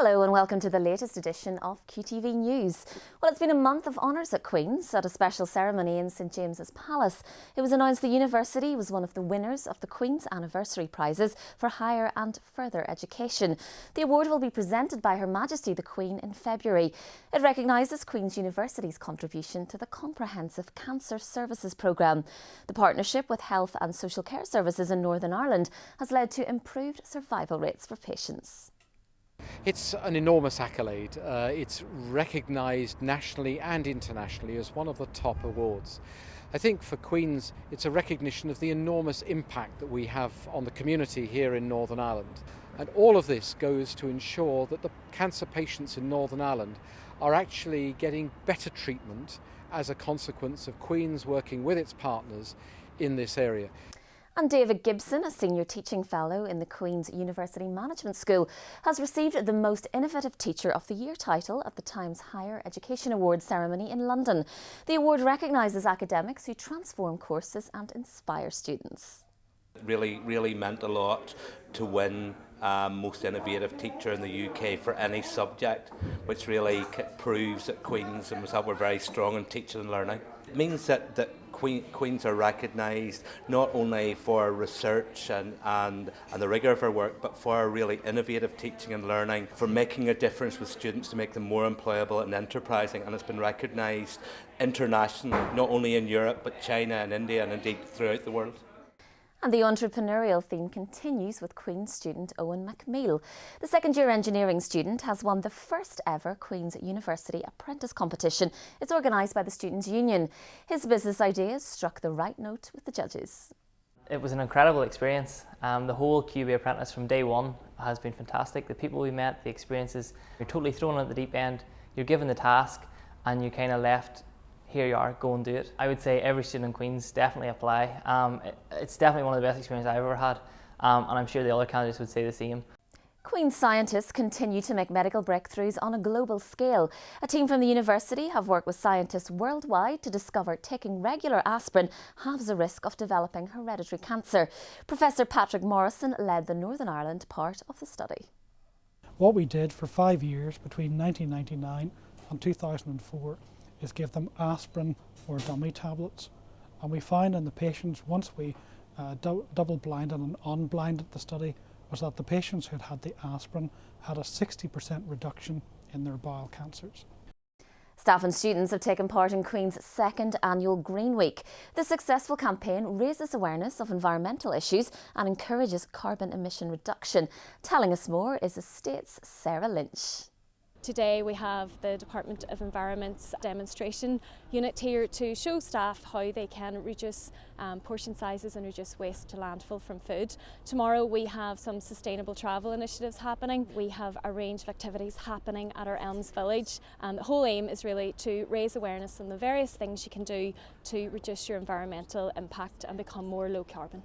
Hello and welcome to the latest edition of QTV News. Well, it's been a month of honours at Queen's at a special ceremony in St James's Palace. It was announced the university was one of the winners of the Queen's Anniversary Prizes for Higher and Further Education. The award will be presented by Her Majesty the Queen in February. It recognises Queen's University's contribution to the Comprehensive Cancer Services Programme. The partnership with Health and Social Care Services in Northern Ireland has led to improved survival rates for patients. It's an enormous accolade. It's recognised nationally and internationally as one of the top awards. I think for Queen's, it's a recognition of the enormous impact that we have on the community here in Northern Ireland. And all of this goes to ensure that the cancer patients in Northern Ireland are actually getting better treatment as a consequence of Queen's working with its partners in this area. And David Gibson, a Senior Teaching Fellow in the Queen's University Management School, has received the Most Innovative Teacher of the Year title at the Times Higher Education Awards ceremony in London. The award recognises academics who transform courses and inspire students. It really meant a lot to win Most Innovative Teacher in the UK for any subject, which really proves that Queen's and myself were very strong in teaching and learning. It means that Queen's are recognised not only for research and the rigour of our work, but for our really innovative teaching and learning, for making a difference with students to make them more employable and enterprising. And it's been recognised internationally, not only in Europe, but China and India and indeed throughout the world. And the entrepreneurial theme continues with Queen's student Owen McMeil. The second-year engineering student has won the first ever Queen's University Apprentice Competition. It's organised by the Students' Union. His business ideas struck the right note with the judges. It was an incredible experience. The whole QB Apprentice from day one has been fantastic. The people we met, the experiences, you're totally thrown at the deep end. You're given the task and you kind of left. Here you are, go and do it. I would say every student in Queen's definitely apply. It's definitely one of the best experiences I've ever had, and I'm sure the other candidates would say the same. Queen's scientists continue to make medical breakthroughs on a global scale. A team from the university have worked with scientists worldwide to discover taking regular aspirin halves the risk of developing hereditary cancer. Professor Patrick Morrison led the Northern Ireland part of the study. What we did for 5 years between 1999 and 2004 is give them aspirin or dummy tablets, and we found in the patients, once we double-blinded and unblinded the study, was that the patients who had the aspirin had a 60% reduction in their bowel cancers. Staff and students have taken part in Queen's second annual Green Week. The successful campaign raises awareness of environmental issues and encourages carbon emission reduction. Telling us more is Estate's Sarah Lynch. Today we have the Department of Environment's demonstration unit here to show staff how they can reduce portion sizes and reduce waste to landfill from food. Tomorrow we have some sustainable travel initiatives happening. We have a range of activities happening at our Elms Village. The whole aim is really to raise awareness on the various things you can do to reduce your environmental impact and become more low carbon.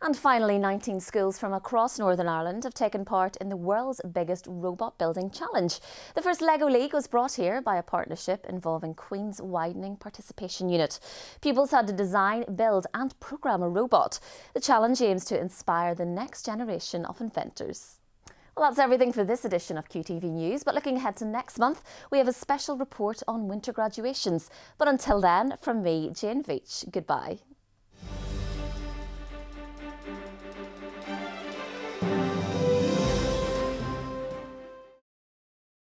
And finally, 19 schools from across Northern Ireland have taken part in the world's biggest robot building challenge. The first Lego League was brought here by a partnership involving Queen's Widening Participation Unit. Pupils had to design, build and programme a robot. The challenge aims to inspire the next generation of inventors. Well, that's everything for this edition of QTV News, but looking ahead to next month, we have a special report on winter graduations. But until then, from me, Jane Veitch, goodbye.